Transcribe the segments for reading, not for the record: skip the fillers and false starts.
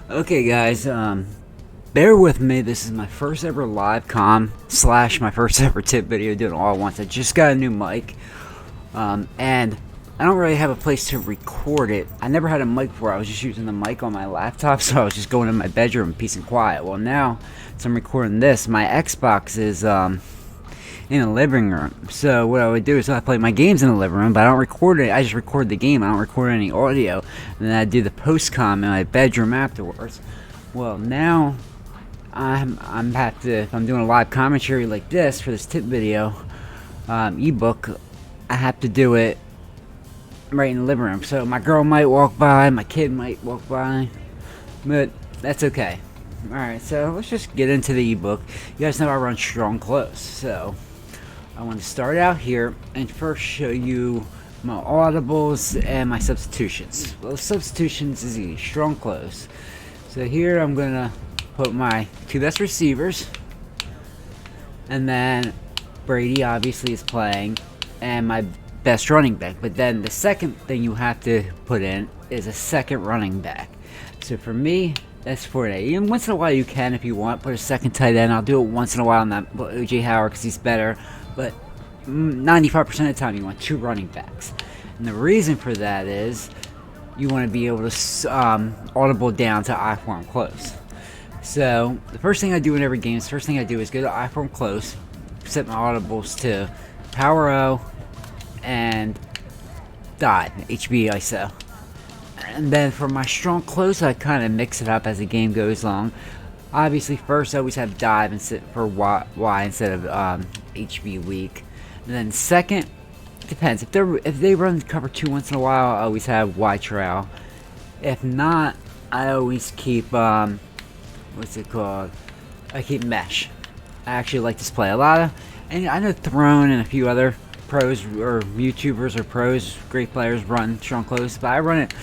Okay, guys, bear with me. This is my first ever live com slash my first ever tip video doing it all at once. I just got a new mic, and I don't really have a place to record it. I never had a mic before. I was just using the mic on my laptop, so I was just going in my bedroom, peace and quiet. Well, now, as I'm recording this, my Xbox is, in the living room. So what I would do is I play my games in the living room, but I don't record it. I just record the game. I don't record any audio, and then I do the post-com in my bedroom afterwards. Well, now I'm have to, if I'm doing a live commentary like this for this tip video, ebook, I have to do it right in the living room. So my girl might walk by, my kid might walk by, but that's okay. Alright, so let's just get into the ebook. You guys know I run strong close, so I want to start out here and first show you my audibles and my substitutions. Well, substitutions is easy, strong close. So here I'm going to put my two best receivers, and then Brady obviously is playing, and my best running back. But then the second thing you have to put in is a second running back. So for me, that's for today. And once in a while you can, if you want, put a second tight end. I'll do it once in a while on that O.J. Howard because he's better. But 95% of the time you want two running backs. And the reason for that is you want to be able to audible down to I-form close. So the first thing I do in every game, the first thing I do is go to I-form close, set my audibles to Power O and dive, HB ISO. And then for my strong close, I kind of mix it up as the game goes along. Obviously, first I always have dive and sit for Y instead of HB weak. And then second, depends. If they run cover 2 once in a while, I always have Y trail. If not, I always keep what's it called? I keep mesh. I actually like this play a lot of, and I know Throne and a few other pros or YouTubers or pros, great players run strong close, but I run it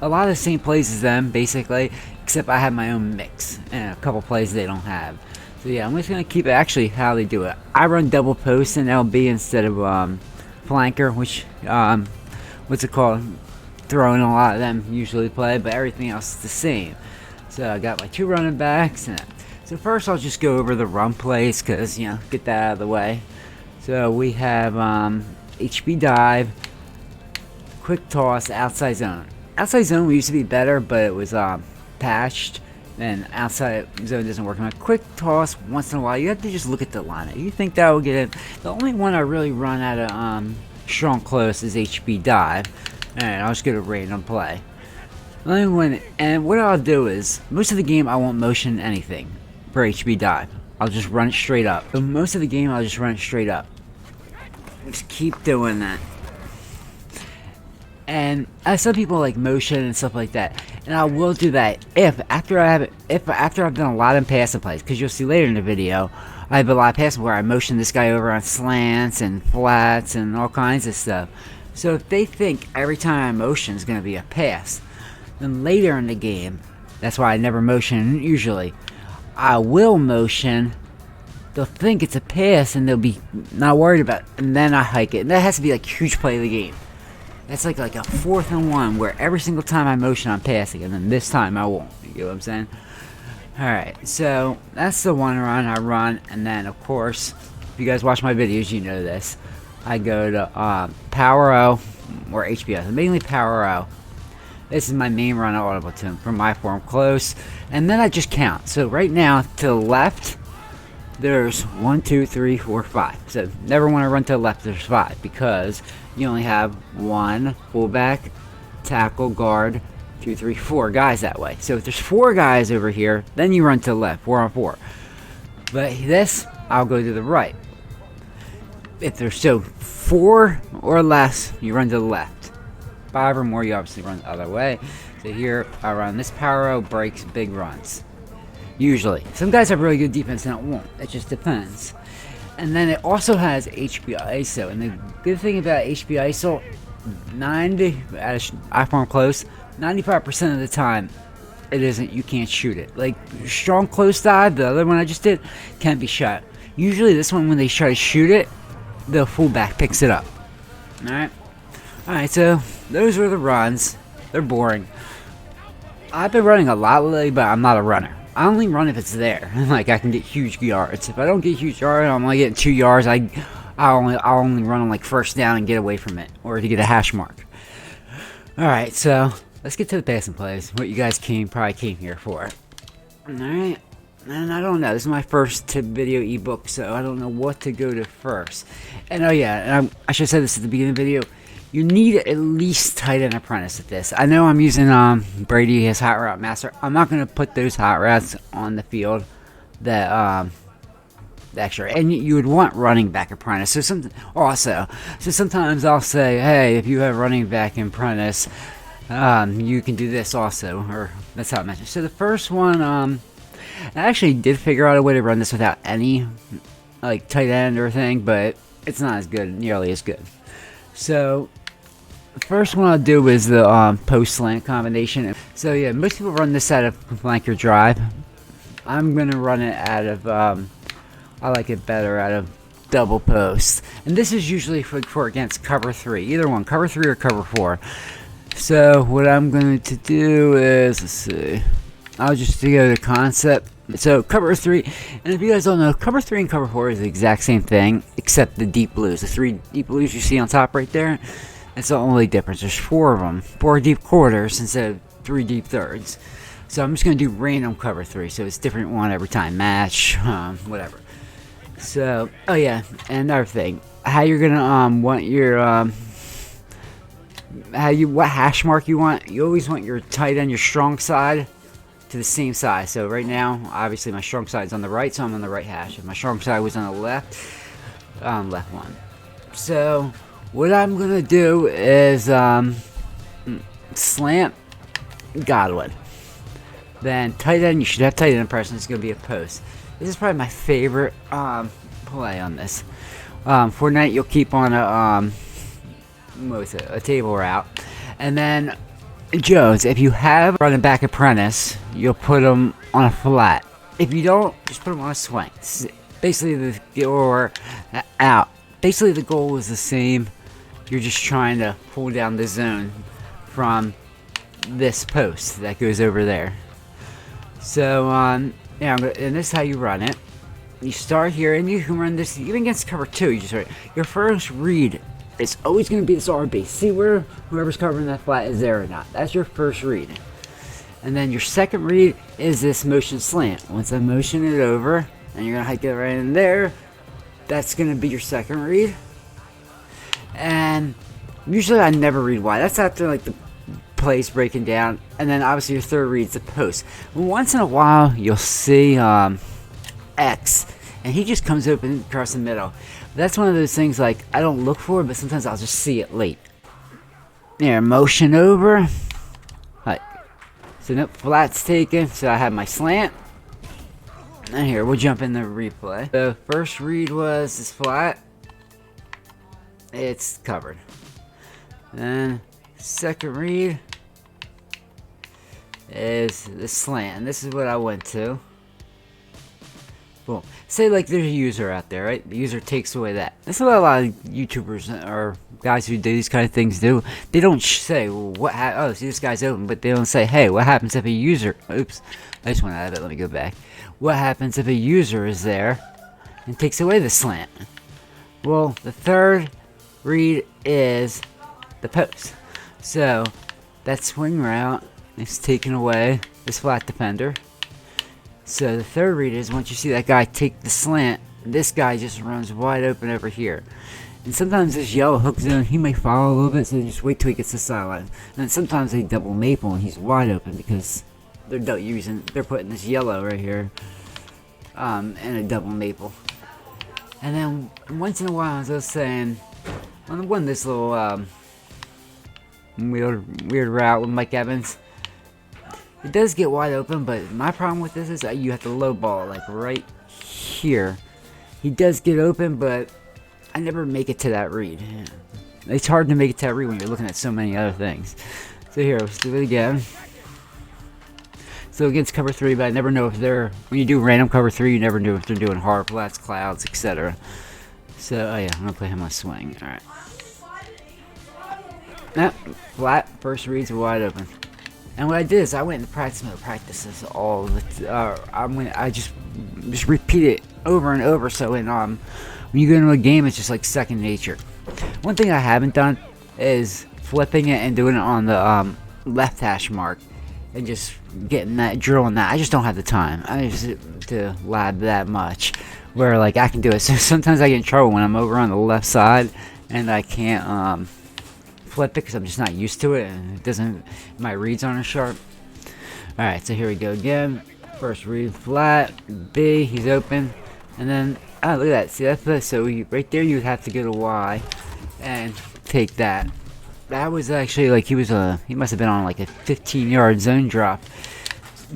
a lot of the same plays as them basically, except I have my own mix and a couple plays they don't have. So yeah, I'm just gonna keep it actually how they do it. I run double post in LB instead of flanker, which what's it called? Throwing a lot of them usually play, but everything else is the same. So I got my two running backs, and so first I'll just go over the run plays because get that out of the way. So we have HB dive, quick toss, outside zone. Outside zone used to be better, but it was patched, and outside zone doesn't work. My quick toss once in a while, you have to just look at the lineup. You think that will get it? The only one I really run out of strong close is HB dive, and I'll just go to random play. Only one, and what I'll do is most of the game I won't motion anything for HB dive. I'll just run it straight up. So most of the game I'll just run it straight up. Just keep doing that. And some people like motion and stuff like that, and I will do that if after I've done a lot of passing plays, because you'll see later in the video I have a lot of passing where I motion this guy over on slants and flats and all kinds of stuff. So if they think every time I motion is going to be a pass, then later in the game, that's why I never motion usually. I will motion. They'll think it's a pass and they'll be not worried about it, and then I hike it. And that has to be like a huge play of the game. That's like a 4th and 1 where every single time I motion I'm passing, and then this time I won't. You know what I'm saying? Alright, so that's the one run I run, and then of course, if you guys watch my videos, you know this. I go to Power O or HBS, mainly Power O. This is my main run audible to from my form close, and then I just count. So right now to the left, there's 1, 2, 3, 4, 5. So never want to run to the left. There's 5 because you only have one fullback, tackle, guard, 2, 3, 4 guys that way. So if there's 4 guys over here, then you run to the left, 4 on 4. But this, I'll go to the right. If there's 4 or less, you run to the left. 5 or more, you obviously run the other way. So here I run this Power O, breaks, big runs. Usually. Some guys have really good defense and it won't. It just depends. And then it also has HB ISO. And the good thing about HB ISO, 90 I form close, 95% of the time it isn't, you can't shoot it. Like strong close dive, the other one I just did, can't be shot. Usually this one, when they try to shoot it, the fullback picks it up. Alright, so those were the runs. They're boring. I've been running a lot lately, but I'm not a runner. I only run if it's there. Like, I can get huge yards. If I don't get huge yards, I'm only getting 2 yards. I'll only run on like first down and get away from it, or to get a hash mark. All right, so let's get to the passing plays. What you guys probably came here for. All right, and I don't know. This is my first tip video ebook, so I don't know what to go to first. And oh yeah, and I should have said this at the beginning of the video. You need at least tight end apprentice at this. I know I'm using Brady, his hot route master. I'm not gonna put those hot routes on the field. That extra, and you would want running back apprentice. So sometimes I'll say, hey, if you have running back apprentice, you can do this also, or that's how I mentioned. So the first one, I actually did figure out a way to run this without any like tight end or thing, but it's not as good, nearly as good. So the first one I'll do is the post slant combination. So yeah, most people run this out of flanker drive. I'm gonna run it out of I like it better out of double post, and this is usually for against cover 3, either one, cover 3 or cover 4. So what I'm going to do is, let's see, I'll just go to concept. So cover 3, and if you guys don't know, cover 3 and cover 4 is the exact same thing, except the deep blues. The 3 deep blues you see on top right there, that's the only difference. There's 4 of them, 4 deep quarters instead of 3 deep thirds. So I'm just going to do random cover 3, so it's different one every time, match, whatever. So, oh yeah, and another thing, how you're gonna want your what hash mark you want. You always want your tight end, your strong side, to the same side. So right now, obviously my strong side is on the right, so I'm on the right hash. If my strong side was on the left, left one. So what I'm gonna do is slant Godwin. Then tight end, you should have tight end person. It's gonna be a post. This is probably my favorite play on this. Fortnite, you'll keep on a table route, and then Jones. If you have running back apprentice, you'll put them on a flat. If you don't, just put them on a swing. Basically, Basically, the goal is the same. You're just trying to pull down the zone from this post that goes over there. So yeah, and this is how you run it. You start here, and you can run this even against cover 2. You just your first read is always going to be this RB. See where whoever's covering that flat is there or not. That's your first read. And then your second read is this motion slant. Once I motion it over, and you're going to hike it right in there, that's going to be your second read. And usually I never read wide. That's after like the plays breaking down, and then obviously your third read's the post. Once in a while you'll see X, and he just comes open across the middle. That's one of those things like I don't look for, but sometimes I'll just see it late. There, motion over. Right. So nope, flat's taken. So I have my slant. And here we'll jump in the replay. The first read was this flat. It's covered. Then second read is the slant, and this is what I went to. Boom. Say like there's a user out there, right? The user takes away that. That's what a lot of YouTubers or guys who do these kind of things do. They don't say, well, oh, see this guy's open, but they don't say, hey, what happens if a user, oops, I just went out of it, let me go back. What happens if a user is there and takes away the slant? Well, the third read is the post. So that swing route is taken away this flat defender. So the third read is once you see that guy take the slant, this guy just runs wide open over here. And sometimes this yellow hook zone, he may follow a little bit, so just wait till he gets the sideline. And then sometimes they double maple and he's wide open because they're putting this yellow right here and a double maple. And then once in a while, as I was saying, on this little weird route with Mike Evans, it does get wide open, but my problem with this is that you have to low ball like right here. He does get open, but I never make it to that read. It's hard to make it to that read when you're looking at so many other things. So here, let's do it again. So against cover 3, but I never know if they're, when you do random cover 3, you never know if they're doing hard flats, clouds, etc. So, oh yeah, I'm gonna play him on swing. Alright. Flat, first reads are wide open. And what I did is I went into practice mode, practices all the. I just repeat it over and over. So when you go into a game, it's just like second nature. One thing I haven't done is flipping it and doing it on the left hash mark and just getting that, drilling that. I just don't have the time. I just to lab that much where like I can do it. So sometimes I get in trouble when I'm over on the left side and I can't flip it because I'm just not used to it and it doesn't, my reads aren't sharp. Alright, so here we go again. First read flat, B, he's open, and then look at that. See, that's so right there you would have to go to Y and take that. That was actually like he must have been on like a 15-yard zone drop.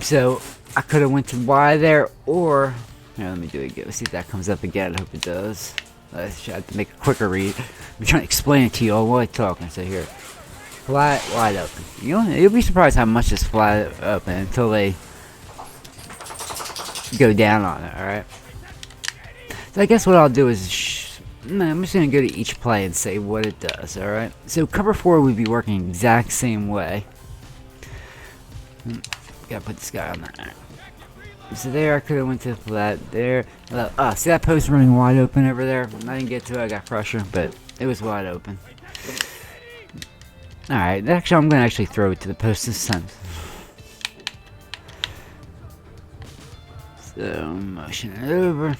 So I could have went to Y there, or here, let me do it again. Let's see if that comes up again. I hope it does. I have to make a quicker read. I'm trying to explain it to you all while I'm talking. So here, flat, wide open. You'll be surprised how much is flat open until they go down on it. All right. So I guess what I'll do is I'm just gonna go to each play and say what it does. All right. So cover 4 would be working the exact same way. Gotta put this guy on there. So there, I could have went to flat there. See that post running wide open over there? I didn't get to it, I got pressure, but it was wide open. Alright, actually, I'm going to actually throw it to the post this time. So, motion it over.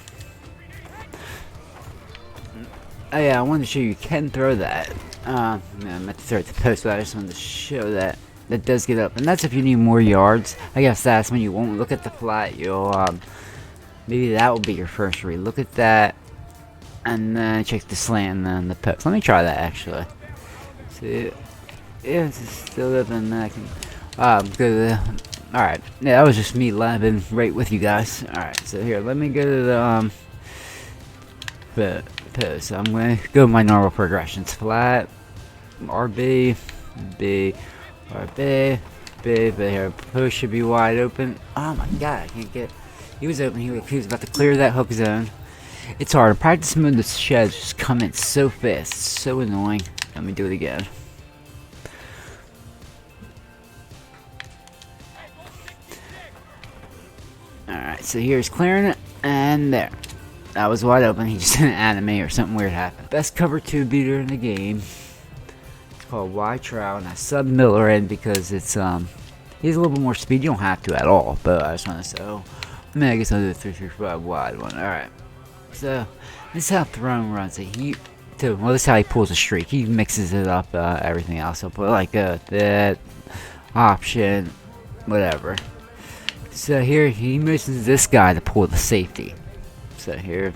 Oh yeah, I wanted to show you can throw that. I meant to throw it to the post, but I just wanted to show that. That does get up, and that's if you need more yards. I guess that's when you won't look at the flat. You'll maybe that will be your first read. Look at that, and then check the slant and then the post. Let me try that actually. See, yeah, it's still up, and I can go to the. All right, yeah, that was just me labbing right with you guys. All right, so here, let me go to the post. So I'm gonna go with my normal progressions: flat, RB, B. Alright, B, but here, post should be wide open. Oh my god, I can't get. He was open, he was about to clear that hook zone. It's hard. In practice mode, the sheds just come in so fast, it's so annoying. Let me do it again. Alright, so here's clearing it, and there. That was wide open, he just didn't animate or something weird happened. Best cover 2 beater in the game. Called Y Trow, and I sub Miller in because it's he has a little bit more speed. You don't have to at all, but I just want to say, I guess I'll do the 3-3-5 wide one. All right, so this is how Throne runs it. Well, this is how he pulls a streak. He mixes it up, everything else. I'll put like that option, whatever. So here he motions this guy to pull the safety. So here,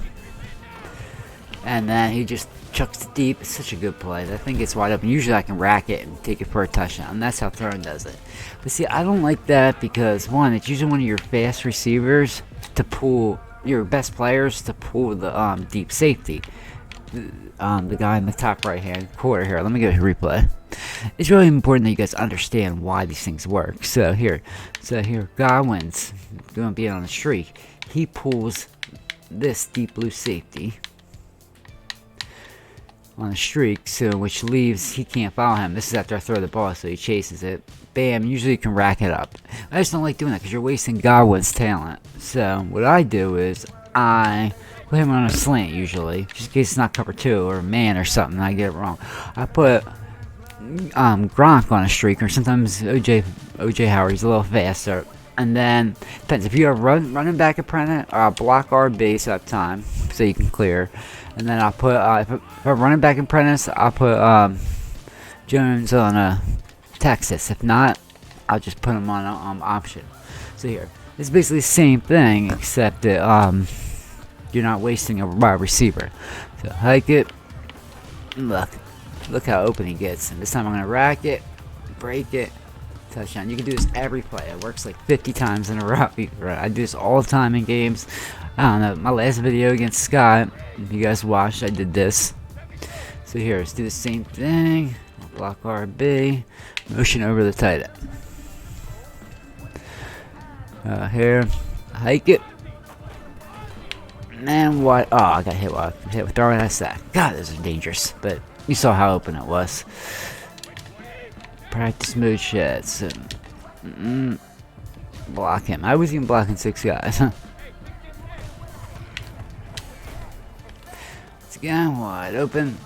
and then he just chucks it deep. It's such a good play. That thing gets wide open. Usually I can rack it and take it for a touchdown. And that's how Throne does it. But see, I don't like that because, one, it's usually one of your fast receivers to pull, your best players to pull the deep safety. The guy in the top right hand corner here. Let me get a replay. It's really important that you guys understand why these things work. So here, Godwin's going to be on a streak. He pulls this deep blue safety on a streak, so which leaves he can't follow him. This is after I throw the ball, so he chases it. Bam, usually you can rack it up. I just don't like doing that because you're wasting Godwin's talent. So what I do is I put him on a slant usually, just in case it's not cover 2 or man or something. I get it wrong. I put Gronk on a streak, or sometimes OJ Howard. He's a little faster. And then depends if you're running back apprentice, or I'll block RB so I have time so you can clear. And then I'll put if I'm running back apprentice, I'll put Jones on a Texas. If not, I'll just put him on a option. So here, it's basically the same thing except that you're not wasting a wide receiver. So hike it. Look how open he gets. And this time I'm gonna rack it, break it, touchdown. You can do this every play. It works like 50 times in a row. I do this all the time in games. I don't know, my last video against Scott, if you guys watched, I did this. So here, let's do the same thing. Block RB, motion over the tight end. Here, hike it. And what? Oh, I got hit with throwing that sack. God, this is dangerous. But you saw how open it was. Practice mode sheds. Block him. I was even blocking 6 guys. It's again wide open.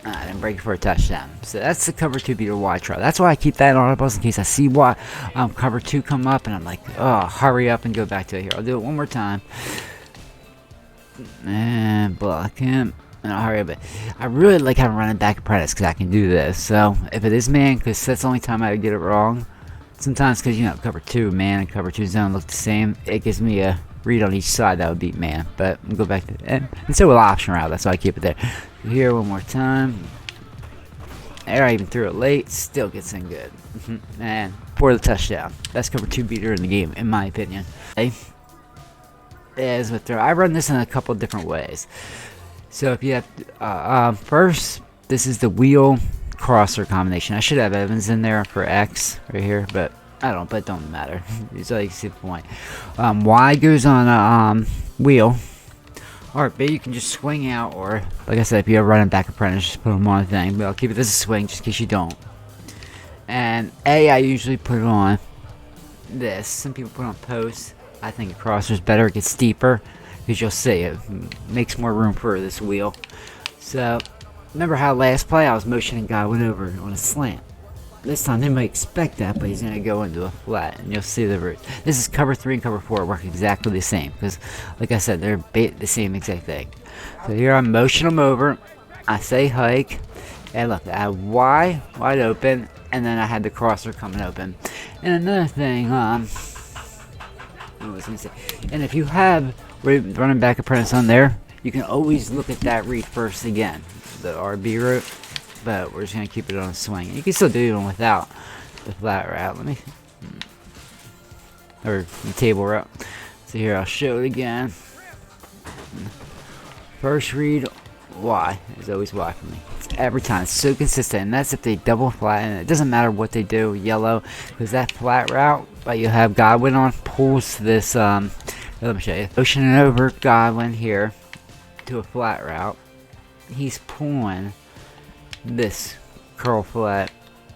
I didn't break it for a touchdown. So that's the cover 2 beater wide trial. That's why I keep that on in case I see what cover 2 come up and I'm like, oh, hurry up and go back to it here. I'll do it one more time. And block him. And I'll hurry up. I really like having running back apprentice because I can do this. So if it is man, because that's the only time I would get it wrong. Sometimes because, you know, cover 2 man and cover 2 zone look the same. It gives me a read on each side that would beat man. But we'll go back to and so will option route. That's why I keep it there. Here one more time. There, I even threw it late. Still gets in good. And for the touchdown. Best cover 2 beater in the game, in my opinion. Is with throw. I run this in a couple different ways. So if you have first, this is the wheel crosser combination. I should have Evans in there for X right here, but I don't. But it don't matter. It's like you see the point. Y goes on a wheel. Or B, you can just swing out, or like I said, if you have running back apprentice, just put them on a thing. But I'll keep it as a swing just in case you don't. And A, I usually put it on this. Some people put it on post. I think a crosser is better. It gets steeper because you'll see it makes more room for this wheel. So remember how last play I was motioning guy went over on a slant. This time they might expect that, but he's going to go into a flat, and you'll see the route. This is cover 3 and cover 4 work exactly the same, because, like I said, they're the same exact thing. So here I motion them over, I say hike, and look, I have Y wide open, and then I had the crosser coming open. And another thing, what was I going to say? And if you have running back apprentice on there, you can always look at that read first again, the RB route. But we're just going to keep it on a swing. You can still do it even without the flat route. Let me... Or the table route. So here, I'll show it again. First read, Y. It's always Y for me. It's every time. It's so consistent. And that's if they double flatten. It doesn't matter what they do, yellow. Because that flat route that you have Godwin on pulls this... let me show you. Motioning over Godwin here to a flat route. He's pulling... this curl flat,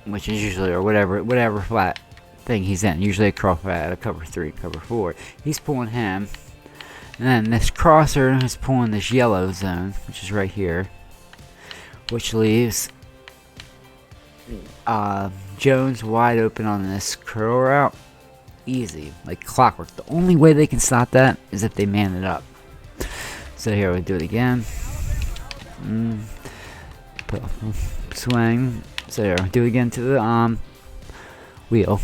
which is usually, or whatever flat thing he's in, usually a curl flat, a cover 3, cover 4. He's pulling him, and then this crosser is pulling this yellow zone, which is right here, which leaves Jones wide open on this curl route. Easy, like clockwork. The only way they can stop that is if they man it up. So here we do it again. Swing. So there, do it again to the wheel.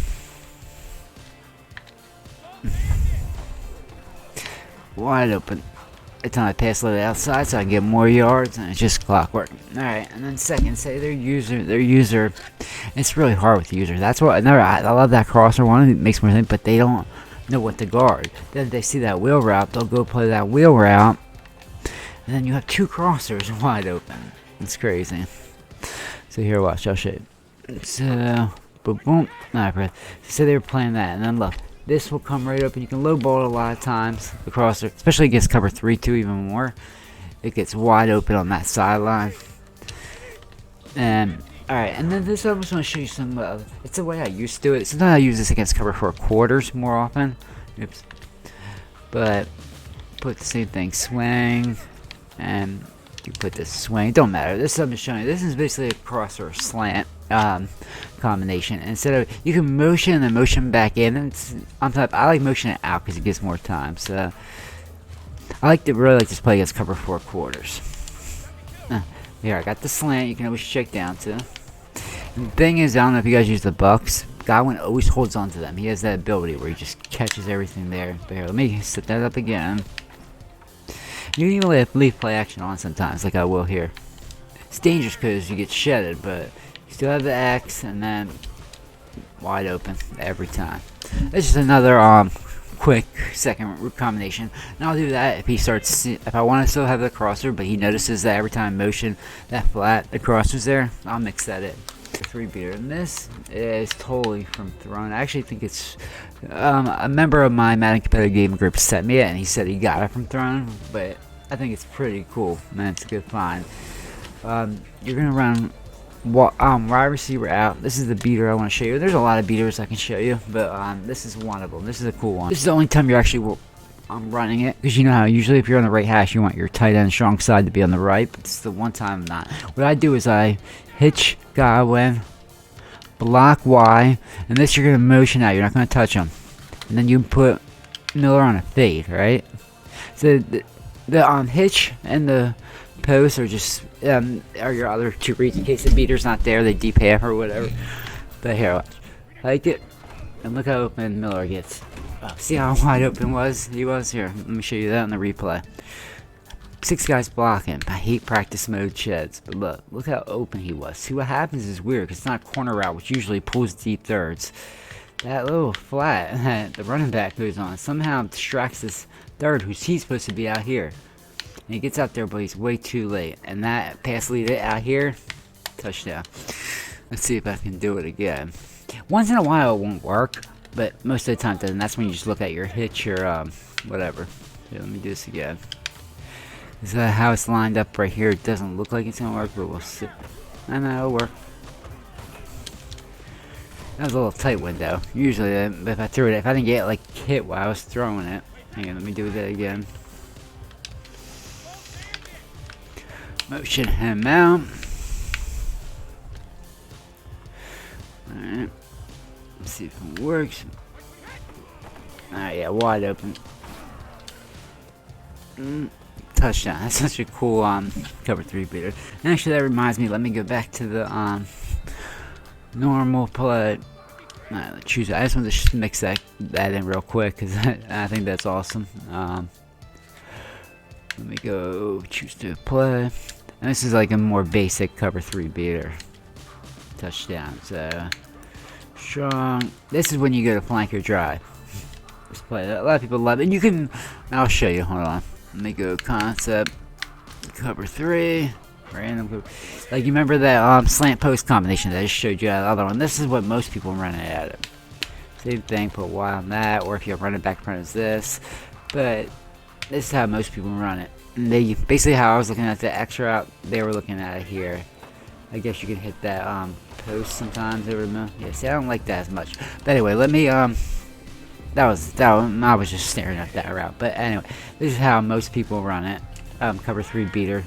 Wide open. Every time I pass a little outside so I can get more yards, and it's just clockwork. Alright, and then second, say their user, it's really hard with the user. That's what I love that crosser one, it makes more sense, but they don't know what to guard. Then they see that wheel route, they'll go play that wheel route, and then you have 2 crossers wide open. It's crazy. So here, watch, I'll show you. So, boom, boom. Alright, so they were playing that, and then look, this will come right up, and you can low ball it a lot of times. The crosser, especially against cover 3, 2, even more. It gets wide open on that sideline. And alright, and then this, I just want to show you some. It's the way I used to do it. Sometimes I use this against cover 4 quarters more often. Oops. But put the same thing, swing, and you put this swing. It don't matter. This is what I'm showing you. This is basically a cross or a slant combination. Instead of, you can motion and then motion back in. And it's on top. I like motion it out because it gives more time. So I really like this play against cover 4 quarters. Here, I got the slant. You can always check down to. And the thing is, I don't know if you guys use the Bucks. Godwin always holds on to them. He has that ability where he just catches everything there. But here, let me set that up again. You can even leave play action on sometimes, like I will here. It's dangerous because you get shedded, but you still have the X, and then wide open every time. This is another quick second root combination. And I'll do that if he starts. If I want to still have the crosser, but he notices that every time I motion that flat, the crosser's there, I'll mix that in. 3 beater, and this is totally from Throne. I actually think it's a member of my Madden competitive gaming group sent me it, and he said he got it from Throne. But I think it's pretty cool, man. It's a good find. You're gonna run wide receiver out. This is the beater I want to show you. There's a lot of beaters I can show you, but this is one of them. This is a cool one. This is the only time you're actually running it, because you know how usually if you're on the right hash you want your tight end strong side to be on the right, but this is the one time I'm not. What I do is I hitch Godwin, block Y, and this you're going to motion out. You're not going to touch him. And then you put Miller on a fade, right? So the hitch and the post are just are your other two reads in case the beater's not there. They deep half or whatever. But here, watch. Like it, and look how open Miller gets. Oh, see how wide open he was? Here, let me show you that on the replay. 6 guys blocking. I hate practice mode sheds, but look how open he was. See, what happens is weird, because it's not a corner route, which usually pulls deep thirds. That little flat that the running back goes on somehow distracts this third, who's supposed to be out here. And he gets out there, but he's way too late. And that pass lead out here, touchdown. Let's see if I can do it again. Once in a while it won't work, but most of the time it doesn't. That's when you just look at your hitch or whatever. Here, let me do this again. This is how it's lined up right here. It doesn't look like it's gonna work, but we'll see. I know it'll work. That was a little tight window. Usually, if I threw it, if I didn't get like hit while I was throwing it. Hang on, let me do that again. Motion him out. Alright. Let's see if it works. Alright, yeah, wide open. Touchdown. That's such a cool cover 3 beater. And actually, that reminds me, let me go back to the normal play. Alright, let's choose it. I just want to mix that in real quick, because I think that's awesome. Let me go choose to play. And this is like a more basic cover 3 beater. Touchdown. So strong. This is when you go to flanker drive. Let's play that. A lot of people love it. And you can, I'll show you. Hold on. Let me go concept. Cover 3. Random. Like, you remember that slant post combination that I just showed you the other one? This is what most people run it at it. Same thing, put Y on that, or if you're running back front is this. But this is how most people run it. And they basically how I was looking at the X route, they were looking at it here. I guess you can hit that post sometimes over the middle. Yeah, see, I don't like that as much. But anyway, let me I was just staring at that route. But anyway, this is how most people run it. Cover 3 beater.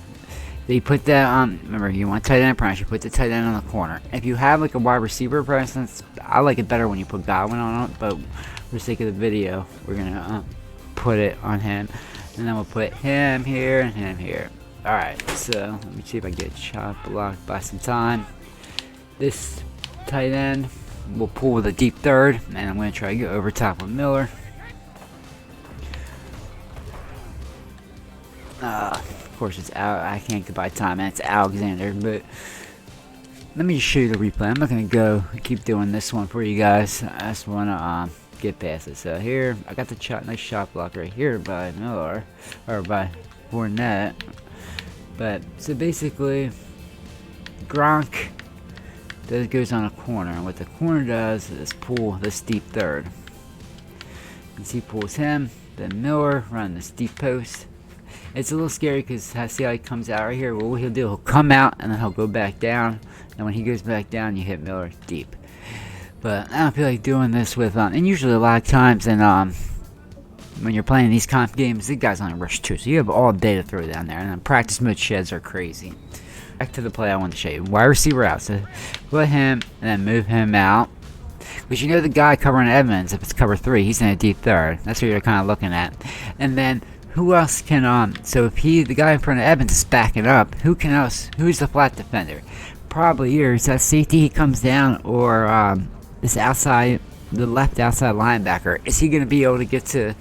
They put that on. Remember, you want tight end press. You put the tight end on the corner. If you have like a wide receiver presence, I like it better when you put Godwin on it. But for the sake of the video, we're gonna put it on him, and then we'll put him here and him here. All right. So let me see if I get shot blocked by some time. This tight end will pull with a deep third, and I'm gonna try to go over top of Miller. Of course, it's out. I can't go by time, and it's Alexander. But let me just show you the replay. I'm not gonna go keep doing this one for you guys. I just wanna get past it. So here, I got the nice shot block right here by Miller, or by Fournette. But so basically, Gronk goes on a corner, and what the corner does is pull this deep third. And he pulls him, then Miller run this deep post. It's a little scary because I see how he comes out right here. Well, what he'll do, he'll come out and then he'll go back down. And when he goes back down, you hit Miller deep. But I don't feel like doing this with, and usually a lot of times, and when you're playing these comp games, the guys only rush 2, so you have all day to throw down there. And then practice mode sheds are crazy. Back to the play I want to show you. Wide receiver out. So put him and then move him out. Because you know the guy covering Evans, if it's cover 3, he's in a deep third. That's what you're kind of looking at. And then who else can, so if the guy in front of Evans is backing up, who's the flat defender? Probably either it's that safety he comes down, or this outside, the left outside linebacker. Is he going to be able to get to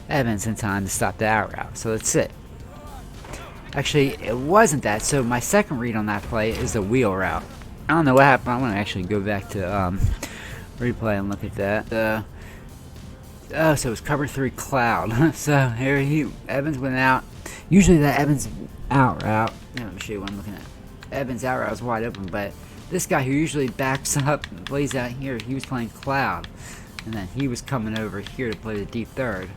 Evans in time to stop the out route? So that's it. Actually, it wasn't that. So my second read on that play is the wheel route. I don't know what happened. I want to actually go back to replay and look at that. Oh, so it was cover 3 cloud. So here Evans went out. Usually that Evans out route. Let me show you what I'm looking at. Evans out route was wide open, but this guy who usually backs up and plays out here, he was playing cloud, and then he was coming over here to play the deep third.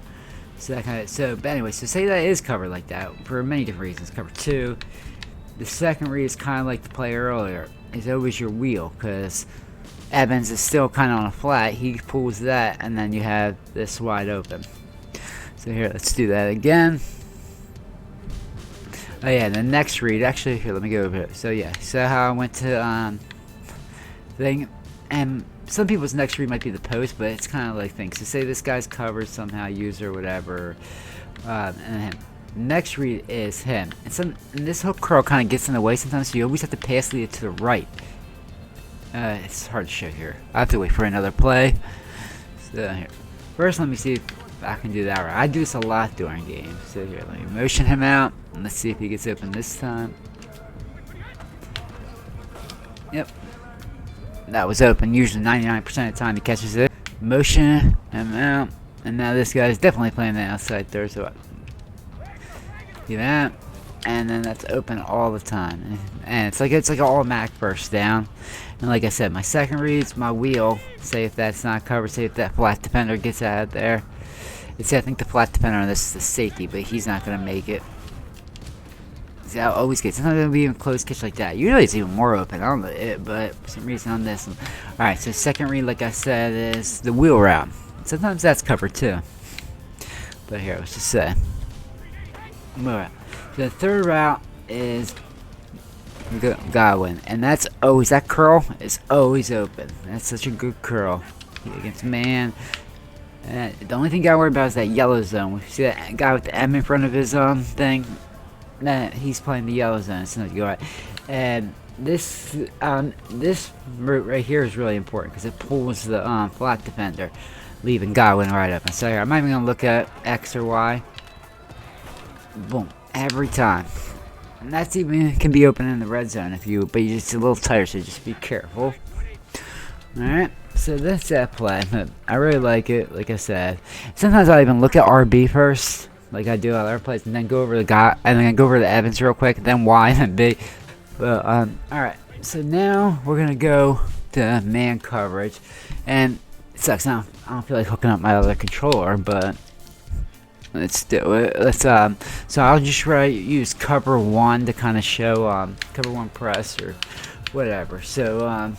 So that kind of, but anyway, so say that is covered like that for many different reasons. Cover 2. The second read is kind of like the play earlier. is always your wheel, because Evans is still kind of on a flat. He pulls that, and then you have this wide open. So here, let's do that again. Oh yeah, the next read, actually, here, let me go over it. So yeah, so how I went to thing, and some people's next read might be the post, but it's kind of like things. So say this guy's covered somehow, user, whatever, and then next read is him. And this hook curl kind of gets in the way sometimes, so you always have to pass lead it to the right. It's hard to show here. I have to wait for another play. So here, first let me see if I can do that right. I do this a lot during games. So here, let me motion him out, and let's see if he gets open this time. Yep. That was open. Usually 99% of the time he catches it. Motion him out. And now this guy's definitely playing the outside third. So do that. And then that's open all the time. And it's like an automatic first down. And like I said, my second read's my wheel. Say if that's not covered. Say if that flat defender gets out of there. I think the flat defender on this is the safety, but he's not going to make it. See, I always get, sometimes it'll be even close catch like that. Usually it's even more open. I don't know it, but for some reason on this one. Alright, so second read, like I said, is the wheel route. Sometimes that's covered too. But here, let's just say. Alright. The third route is Godwin. And that's always, that curl is always open. That's such a good curl. Against man. The only thing I gotta worry about is that yellow zone. See that guy with the M in front of his thing? He's playing the yellow zone. It's not good. And this route right here is really important because it pulls the flat defender, leaving Godwin right up. And so here, I'm not even gonna look at X or Y. Boom, every time. And that's even can be open in the red zone but you're just a little tighter, so just be careful. All right. So that's that play. I really like it. Like I said, sometimes I even look at RB first, like I do other plays, and then go over the guy, and then go over the Evans real quick, then Y, and then B. But all right. So now we're gonna go to man coverage, and it sucks now. I don't feel like hooking up my other controller, but let's do it. Let's So I'll just use cover one to kind of show cover one press or whatever. So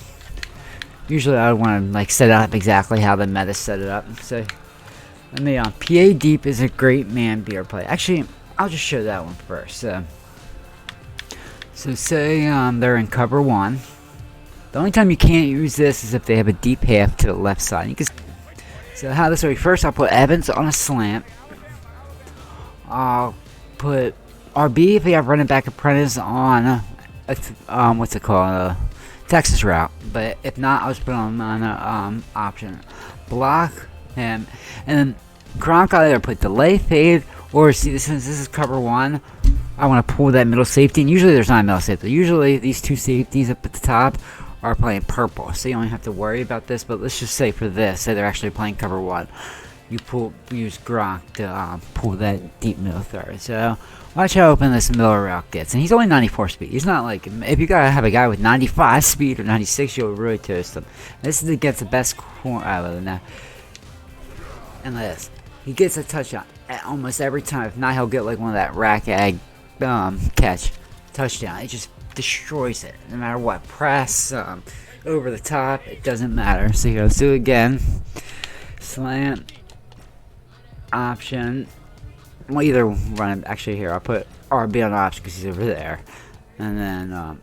usually I would want to like set it up exactly how the meta set it up. So let me PA deep is a great man beer play. Actually, I'll just show that one first. So say they're in cover one. The only time you can't use this is if they have a deep half to the left side. You can, so how this works? First, I'll put Evans on a slant. I'll put RB if we have running back apprentice on what's it called? Texas route, but if not, I'll just put him on a option. Block him, and then Gronk, I'll either put delay, fade, or see, since this is cover one, I want to pull that middle safety, and usually there's not a middle safety. Usually these two safeties up at the top are playing purple, so you don't have to worry about this, but let's just say for this, say they're actually playing cover one. You use Gronk to pull that deep middle third. So watch how open this middle route gets. And he's only 94 speed. He's not like, if you gotta have a guy with 95 speed or 96, you'll really toast him. This is against the best corner out of that. And this, he gets a touchdown almost every time. If not, he'll get like one of that rack egg catch touchdown. It just destroys it, no matter what. Press over the top, it doesn't matter. So here, let's do it again. Slant. Option. Well, either run it. Actually, here I'll put RB on option because he's over there, and then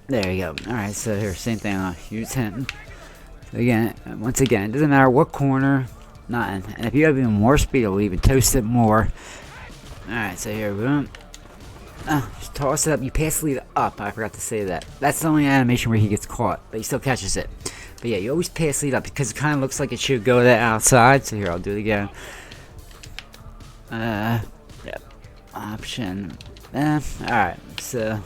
there you go. All right, so here same thing. I'll use him. So again, once again, it doesn't matter what corner, nothing. And if you have even more speed, it'll even toast it more. All right, so here, boom. Just toss it up. You pass the lead up. I forgot to say that. That's the only animation where he gets caught, but he still catches it. But yeah, you always pass lead up because it kind of looks like it should go to the outside. So here, I'll do it again. Yep. Option. Alright, so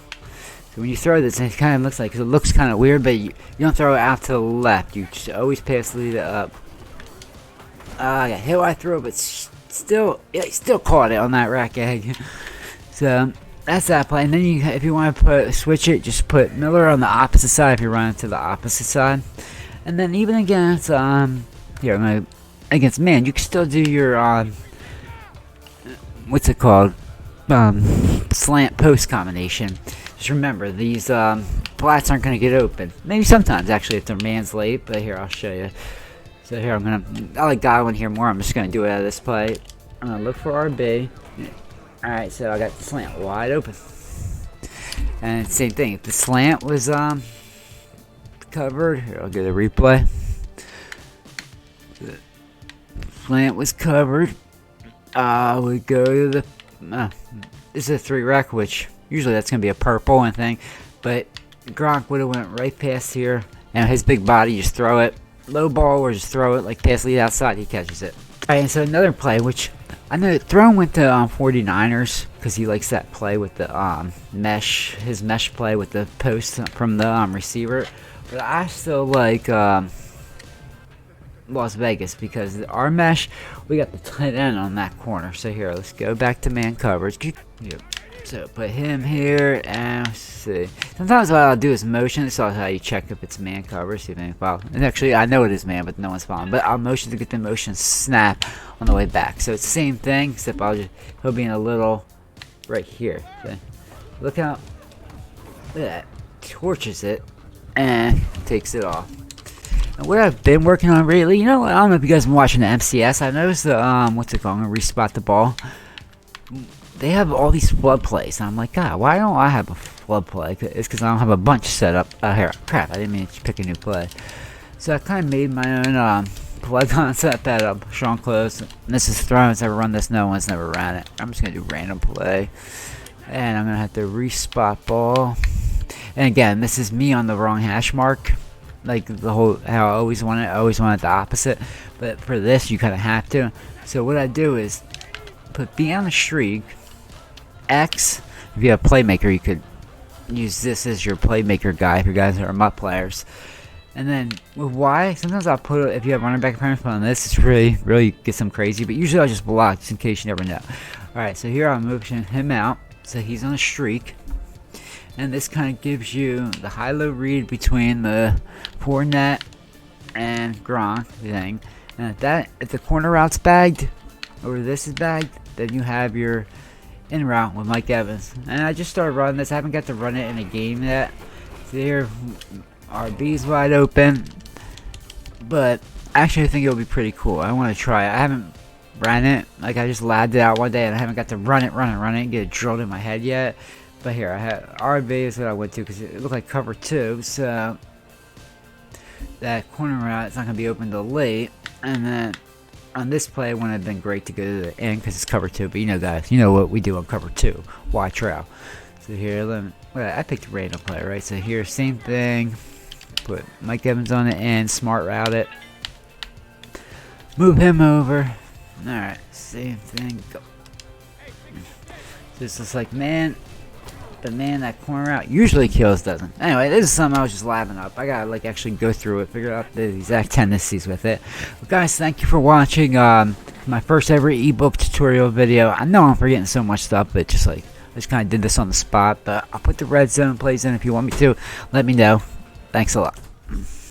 when you throw this, it kind of looks like, cause it looks kind of weird, but you don't throw it out to the left. You just always pass the lead up. I got hit while I throw, but still caught it on that rack egg. So that's that play. And then if you want to switch it, just put Miller on the opposite side if you're running to the opposite side. And then even against against man, you can still do your what's it called? Slant post combination. Just remember these flats aren't going to get open. Maybe sometimes, actually, if their man's late. But here, I'll show you. So here, I like dialing here more. I'm just going to do it out of this play. I'm going to look for RB. Alright, so I got the slant wide open. And same thing. If the slant was covered, here, I'll get a replay. The slant was covered. We go to the... this is a 3 rec, which usually that's going to be a purple and thing. But Gronk would have went right past here. And his big body, just throw it. Low ball or just throw it like pass lead outside. He catches it. Alright, and so another play, which I know Throne went to 49ers because he likes that play with the his mesh play with the post from the receiver. But I still like Las Vegas because our mesh, we got the tight end on that corner. So here, let's go back to man coverage. Yep. So put him here and let's see. Sometimes what I'll do is motion. This is how you check if it's man coverage. See if any follow. And actually, I know it is man, but no one's following. But I'll motion to get the motion snap on the way back. So it's the same thing, except he'll be in a little right here. Okay. Look at that. Torches it and takes it off. And what I've been working on lately, you know, I don't know if you guys have been watching the MCS. I noticed the what's it called? I'm gonna respot the ball. They have all these flood plays, and I'm like, God, why don't I have a flood play? It's because I don't have a bunch set up. Here, crap, I didn't mean to pick a new play. So I kind of made my own play concept that up. Sean Close. And this is Throne's ever run this. No one's never ran it. I'm just gonna do random play, and I'm gonna have to respot ball. And again, this is me on the wrong hash mark. Like the whole how I always want it. I always want it the opposite. But for this, you kind of have to. So what I do is put B on the streak. X, if you have a playmaker, you could use this as your playmaker guy if you guys are MUT players. And then with Y, sometimes I'll put if you have running back appearance on this, it's really get some crazy. But usually I'll just block just in case you never know. Alright, so here I'm moving him out, so he's on a streak. And this kind of gives you the high-low read between the Fournette and Gronk thing. And if the corner route's bagged, or this is bagged, then you have your in route with Mike Evans. And I just started running this. I haven't got to run it in a game yet. So here, RB's wide open. But actually, I think it'll be pretty cool. I want to try it. I haven't ran it. Like, I just labbed it out one day, and I haven't got to run it, and get it drilled in my head yet. But here, I had RB is what I went to because it looked like cover 2. So that corner route, it's not going to be open till late. And then on this play, it wouldn't have been great to go to the end because it's cover 2. But you know, guys, you know what we do on cover 2. Y trail. So here, I picked a random play, right? So here, same thing. Put Mike Evans on the end. Smart route it. Move him over. Alright, same thing. Go. This is like, man. But man, that corner out usually kills, doesn't. Anyway, this is something I was just laughing up. I gotta actually go through it, figure out the exact tendencies with it. But guys, thank you for watching my first ever ebook tutorial video. I know I'm forgetting so much stuff, but I just kind of did this on the spot. But I'll put the red zone plays in if you want me to. Let me know. Thanks a lot.